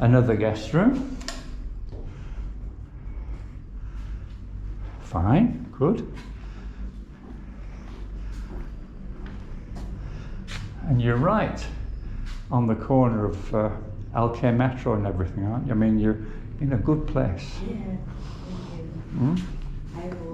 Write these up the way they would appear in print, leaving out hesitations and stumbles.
Another guest room. Fine, good. And you're right on the corner of LK Metro and everything, aren't you? I mean, you're in a good place. Yeah, thank you. Mm? I will.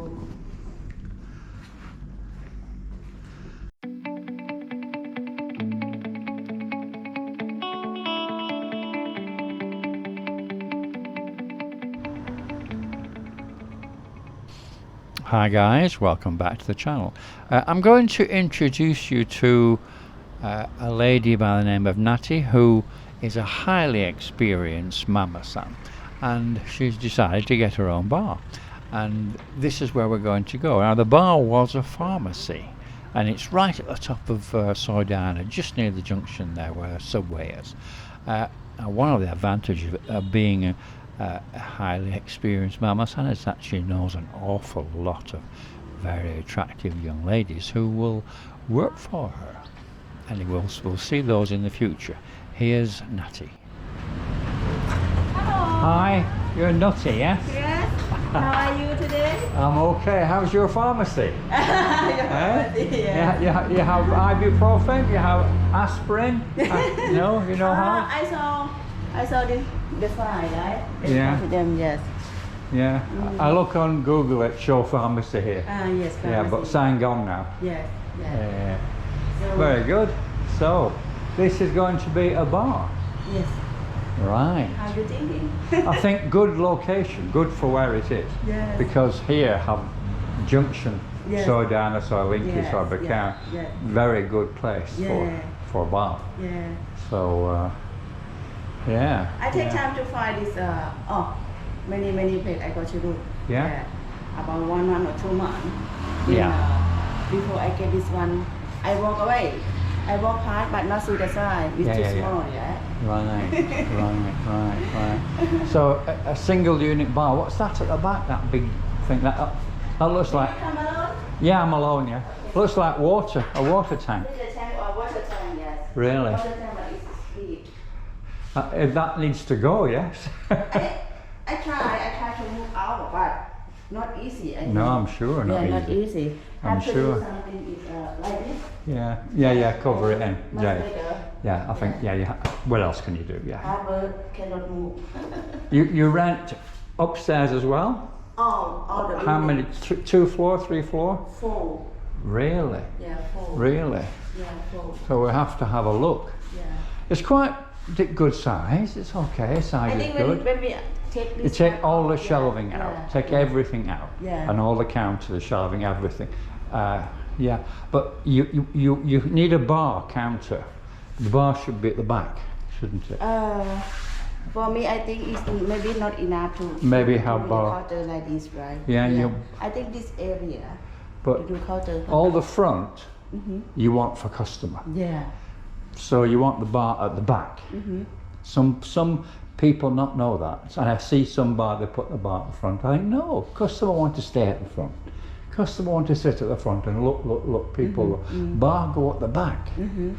Hi guys, welcome back to the channel. I'm going to introduce you to a lady by the name of Nutty, who is a highly experienced mama-san, and she's decided to get her own bar, and this is where we're going to go. Now the bar was a pharmacy, and it's right at the top of Soi Diana, just near the junction there where the subway is. One of the advantages of being a highly experienced mama-san is that she knows an awful lot of very attractive young ladies who will work for her, and we'll see those in the future. Here's Nutty. Hello. Hi, you're Nutty, yes? Yes. How are you today? I'm okay. How's your pharmacy? Yeah. You have ibuprofen, you have aspirin. No, you know how? I saw the sign, right? Yeah. To them, yes. Yeah. I look on Google at show pharmacy here. Yes. Pharmacy. Yeah, but sign gone now. Yes. Yes. So, Very good. So, this is going to be a bar. Yes. Right. How you thinking? I think good location, good for where it is. Yes. Because here have junction, Yes. Soi Diana, Soi Linky, Yes, Soi Bacan. yes. Very good place Yeah. for bar. Yeah. So, yeah. I take yeah. time to find this. Many places I got to do. Yeah? About 1 month or 2 months. Yeah. Before I get this one, I walk away. I walk hard, but not see the sign. It's too small. Yeah. Right. So a single unit bar. What's that at the back? That big thing. That looks like. Come alone. Yeah, I'm alone. Yeah. Looks like water. A water tank. It's a tank or water tank, yes. Really? Water tank, but it's big. If that needs to go, yes. I try to move out, but not easy. I No, think. I'm sure not easy. easy. I'm Have to sure. do something is, like this. Yeah. Cover it in. Much better. Yeah. I think. Yeah. What else can you do? Yeah. Hard work cannot move. You rent upstairs as well? all the How many? buildings. 2 floor, 3 floor? 4. Really? Yeah, 4. Really? Yeah, 4. So we have to have a look. Yeah. It's quite good size. It's okay. Size I is think good. when we take this, You take all the out, shelving yeah, out, yeah, take yeah. everything out, Yeah. and all the counter, the shelving, everything. Yeah, but you need a bar counter. The bar should be at the back, shouldn't it? For me, I think it's maybe not enough to Maybe to have do bar. the counter like this, right? Yeah, I think this area But to do counter. all the front Mm-hmm. you want for customer. Yeah. So you want the bar at the back. Mm-hmm. Some people not know that, and I see some bar they put the bar at the front. I think no, customer want to stay at the front. Customer want to sit at the front and look. People look. Bar go at the back. Mm-hmm.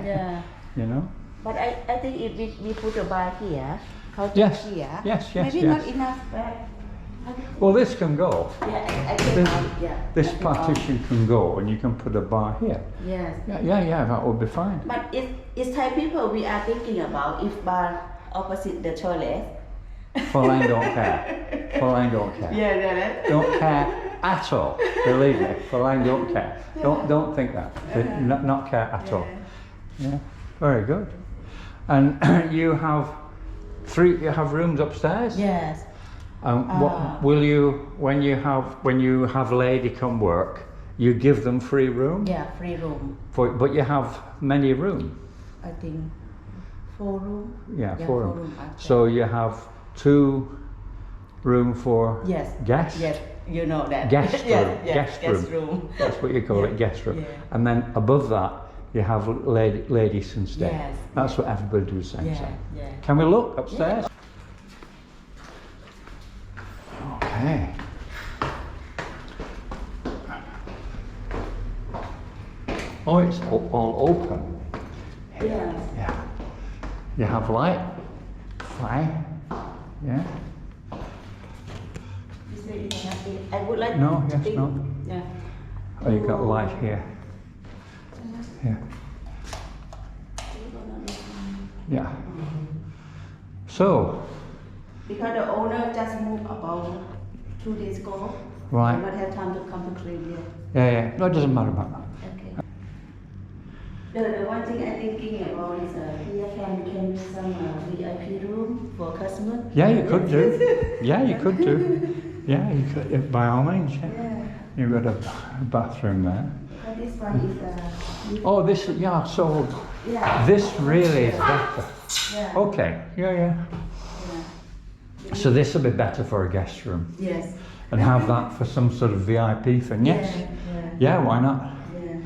Yeah. You know. But I think if we put a bar here, counter Yes. here, Yes. maybe Yes. not enough. Well, this can go. Yeah, I take out. Yeah. This I take out. partition can go, and you can put a bar here. Yes. Yeah. That would be fine. But it's Thai people we are thinking about if bar opposite the toilet. Fräulein don't care. Fräulein don't care. Yeah. Don't care at all. Believe me, Fräulein don't care. Don't think that. Not care at all. Yeah. Very good. And you have rooms upstairs. Yes. What will you when you have lady come work? You give them free room. Yeah, free room. But you have many room. I think 4 room. Yeah, 4 room. Upstairs. So you have 2 room for yes. guests. Yes, you know that. Guest room. Yes, Guest room. That's what you call it, guest room. Yeah. And then above that you have ladies can stay. Yes, That's yes. what everybody do the same. Yeah. Can we look upstairs? Okay. Oh, it's all open. Yes. Yeah. You have light Fine. Yeah. This way you can have it. I would like No, to yes, think, no. yeah. Oh, you got light here. Yeah. Yeah. So. Because the owner just moved about 2 days ago. Right. I not have time to come to clean yet. Yeah, yeah. No, it doesn't matter about that. Okay. The one thing I'm thinking about is here can use some VIP room for customers. Yeah, you could do. Yeah, you could do. Yeah, you could. By all means. Yeah. Yeah. You've got a bathroom there. But this one is Oh, this. Yeah. So. yeah. This really is better. Yeah. Okay. Yeah, yeah. Yeah. So this will be better for a guest room. Yes. And have that for some sort of VIP thing. Yes. Yeah. Yeah. Why not? Yeah.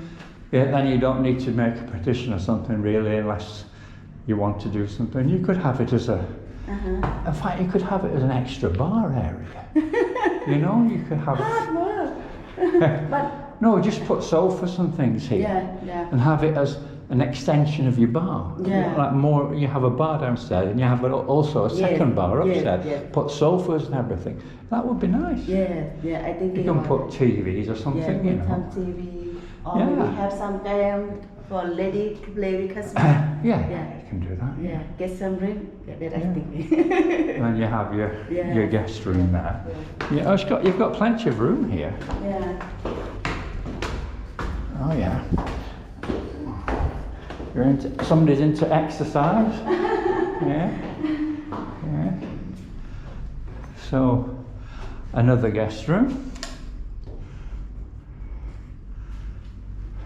Yeah. Then you don't need to make a petition or something really, unless you want to do something. You could have it as a. In fact, you could have it as an extra bar area. You know, you could have. Hard work. But No, just put sofas and things here. yeah. And have it as an extension of your bar. Yeah. Like more, you have a bar downstairs and you have also a second bar upstairs. Yeah. Put sofas and everything. That would be nice. Yeah. I think You can put TVs or something, you know. some TV. Or Yeah. maybe have some game for lady to play with customers. Yeah, Yeah. you can do that. Yeah, get some drink. That I Yeah. think. And then you have your guest room there. Yeah. Yeah, you've got plenty of room here. Yeah. Oh yeah. Somebody's into exercise. Yeah. Yeah. So another guest room.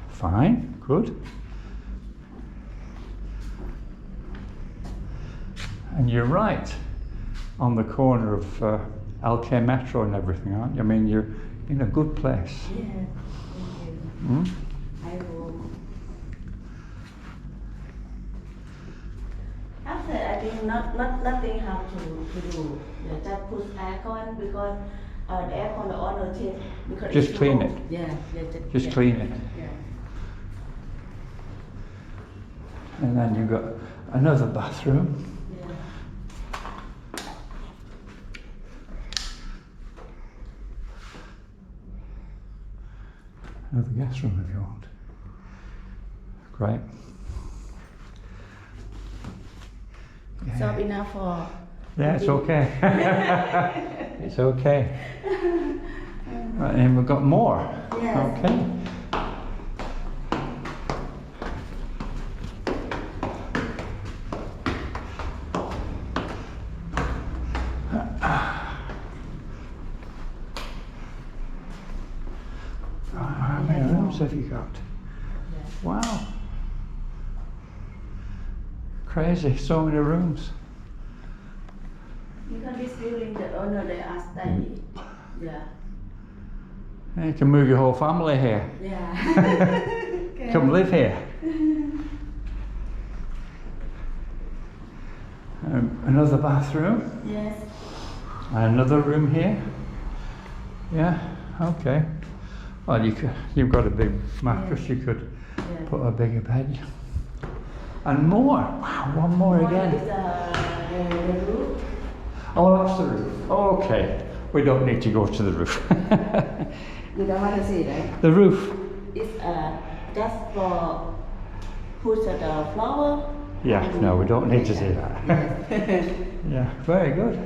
Fine, good. And you're right on the corner of LK Metro and everything, aren't you? I mean, you're in a good place. Yeah. Thank you. Hmm? I will. After I think nothing have to do. Yeah, just put aircon because the aircon the owner change because Just it's clean cold. it. Yeah. Just clean it. Yeah. And then you've got another bathroom. Another guest room if you want. Great. Yeah. So enough for. Yeah, it's okay. It's okay. Right, and we've got more. Yes. Okay. How many rooms have you got? Wow. Crazy, so many rooms. Because this building, the owner they are staying. Yeah. Yeah, you can move your whole family here. Yeah. Come live here. Another bathroom. Yes. And another room here. Yeah, okay. Well, you've got a big mattress, you could put a bigger bed. And more. Wow, one more again. Is, the roof. Oh, that's the roof. Okay. We don't need to go to the roof. You don't want to see, right? The roof. It's just for put the flower. Yeah, no, we don't need to see that. Yes. Yeah, very good.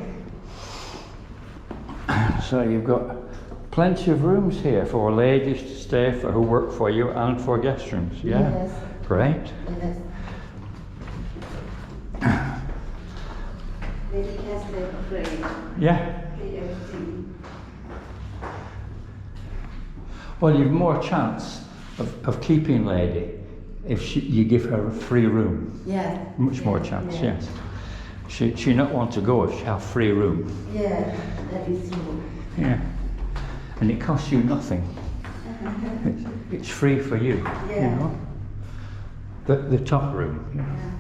So you've got plenty of rooms here for ladies to stay for who work for you and for guest rooms. Yeah, Yes. great. Yes. Lady can stay for free. Yeah. Free everything. Well, you've more chance of keeping lady if you give her a free room. Yeah. Much more chance, yes. She not want to go if she have free room. Yeah, that is true. Yeah. And it costs you nothing. It's free for you. Yeah. You know. The top room. You know. Yeah.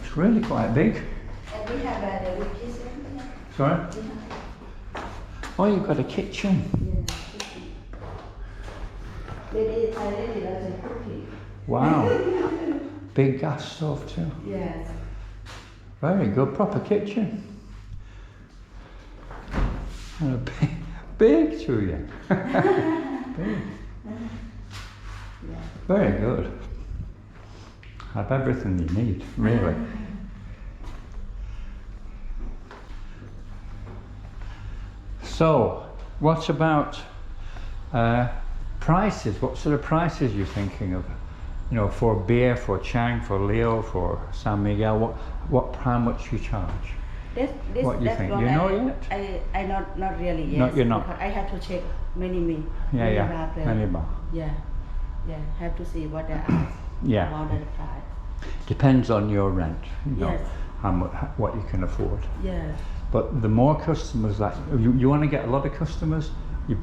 It's really quite big. And we have the kitchen. Sorry? Oh, you've got a kitchen. Yeah. lady, Thai lady doesn't cook it. Wow. Big gas stove too. Yes. Very good, proper kitchen. And a big too, big. Very good. Have everything you need, really. So, what about prices? What sort of prices are you thinking of? You know, for beer, for Chang, for Leo, for San Miguel, how much you charge? What you think? You know yet? I not really yet. No, you're not. I have to check many Yeah. bar Many bar. Yeah. Have to see what they ask. Yeah. About the price. Depends on your rent. You know, Yes. how much, what you can afford. Yes. But the more customers that you want to get a lot of customers, keep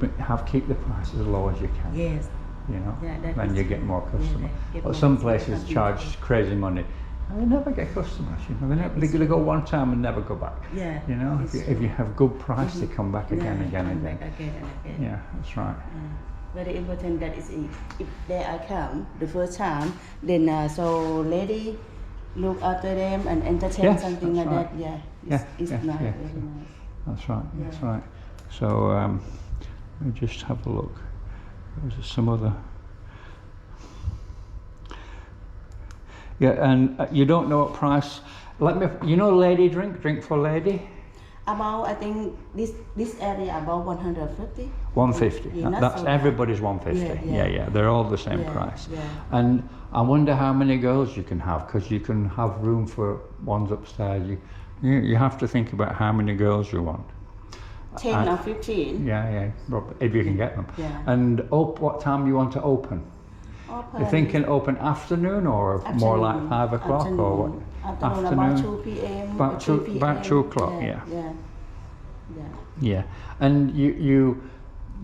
the prices as low as you can. Yes. You know, Yeah, then you get more customers. get But more some customers. places charge crazy money. And they never get customers. You know, they're going to go one time and never go back. Yeah. You know, if you have good price, they come back again, again, come again. back again and again. Yeah, that's right. Very important that is if they are come the first time, then so lady look after them and entertain Yes, something that's like right. that. Yeah. It's nice. yeah. Very nice. That's right. Yeah. That's right. So let me just have a look. There's some other. Yeah, and you don't know what price. You know, lady drink for lady. About I think this area about 150. 150. Yeah, not That's so bad. everybody's 150. Yeah. They're all the same price. Yeah. And I wonder how many girls you can have, because you can have room for ones upstairs. You have to think about how many girls you want. 10 or 15. Yeah, if you can get them. Yeah. And what time you want to open? Open. You're thinking open afternoon or more like 5 o'clock or what? Afternoon, about 2 p.m. About 3 2, about 2 o'clock, Yeah. Yeah, and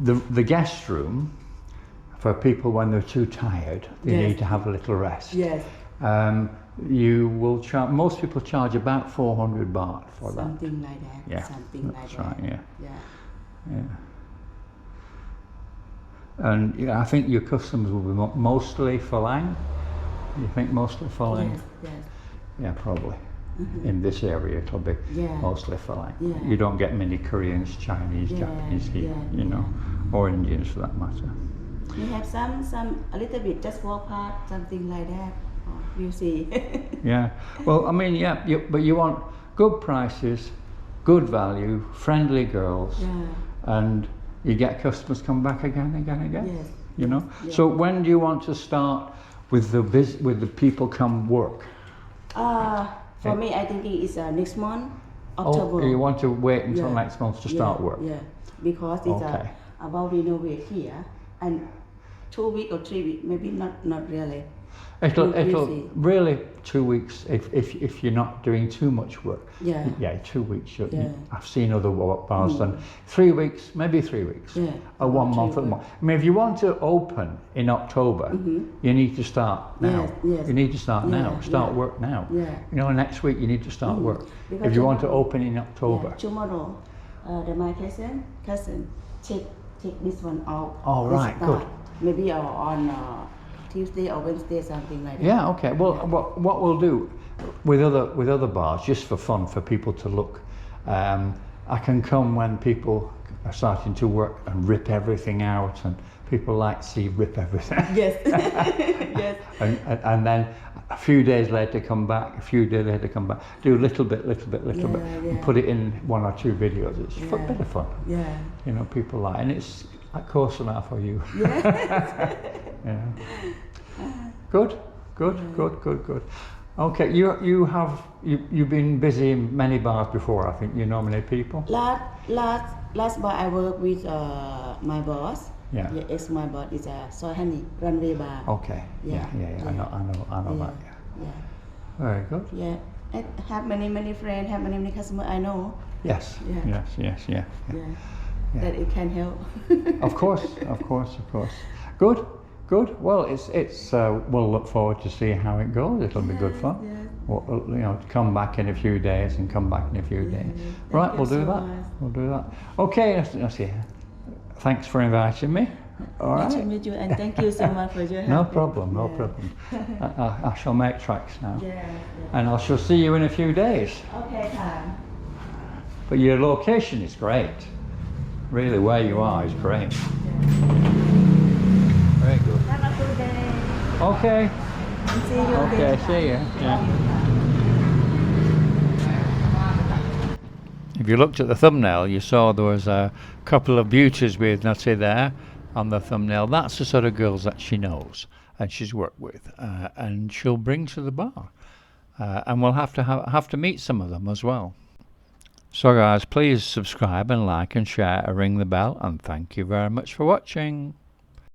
the guest room, for people when they're too tired, they Yes. need to have a little rest. Yes. You will charge. Most people charge about 400 baht for that. Something like that. Yeah, Something like that's that. right. Yeah. Yeah. And I think your customers will be mostly Falang. You think mostly Falang? Yes. Yeah, probably. In this area, it'll be mostly Falang. Yeah. You don't get many Koreans, Chinese, Japanese here, you know, or Indians for that matter. We have some a little bit just walk past something like that. We'll see. Yeah. Well, I mean, but you want good prices, good value, friendly girls, and you get customers come back again. Yes. You know. Yes. So when do you want to start with the people come work? For me, I think it's next month, October. Oh, you want to wait until next month to start work? Yeah, because it's about renovate here, and 2 weeks or 3 weeks, maybe not really. It'll really 2 weeks if you're not doing too much work. Yeah. 2 weeks. I've seen other bars done 3 weeks, maybe 3 weeks. Yeah. Or 1 month at the most. I mean, if you want to open in October, you need to start now. Yes. You need to start now. Start work now. Yeah. You know, next week you need to start work. Because If you want to open in October. Yeah, tomorrow, my cousin take this one out. Oh, right, start. good. Maybe on Tuesday or Wednesday, something like that. Yeah, okay. Well, what we'll do with other bars, just for fun, for people to look, I can come when people are starting to work and rip everything out, and people like to see rip everything. Yes. Yes. And then a few days later come back, do a little bit, and put it in 1 or 2 videos. It's a bit of fun. Yeah. You know, people like, and it's like course enough for you. Yes. Yeah. Good. Okay, you've been busy in many bars before. I think you know many people. Last bar I work with my boss. Yeah. My boss is Soi Diana Runway Bar. Okay. Yeah. I know that. Yeah. Very good. Yeah. I have many friends, have many customers I know. Yes. Yeah. Yes. Yeah. That it can help. Of course. Good. Well, it's we'll look forward to see how it goes. It'll be good fun. Yes. We'll, come back in a few days and come back in a few days. Right, we'll do that. Much. We'll do that. Okay, let's see. Thanks for inviting me. All Nice to right. meet you, and thank you so much for your No help. problem, no Yeah. problem. I shall make tracks now. Yeah, yeah. And I shall see you in a few days. Okay, Tom. But your location is great. Really, where you are is great. Very good. Have a good day. Okay. And see you Okay, again. see you. Yeah. If you looked at the thumbnail, you saw there was a couple of beauties with Nutty there on the thumbnail. That's the sort of girls that she knows and she's worked with, and she'll bring to the bar. And we'll have to meet some of them as well. So guys, please subscribe and like and share and ring the bell, and thank you very much for watching.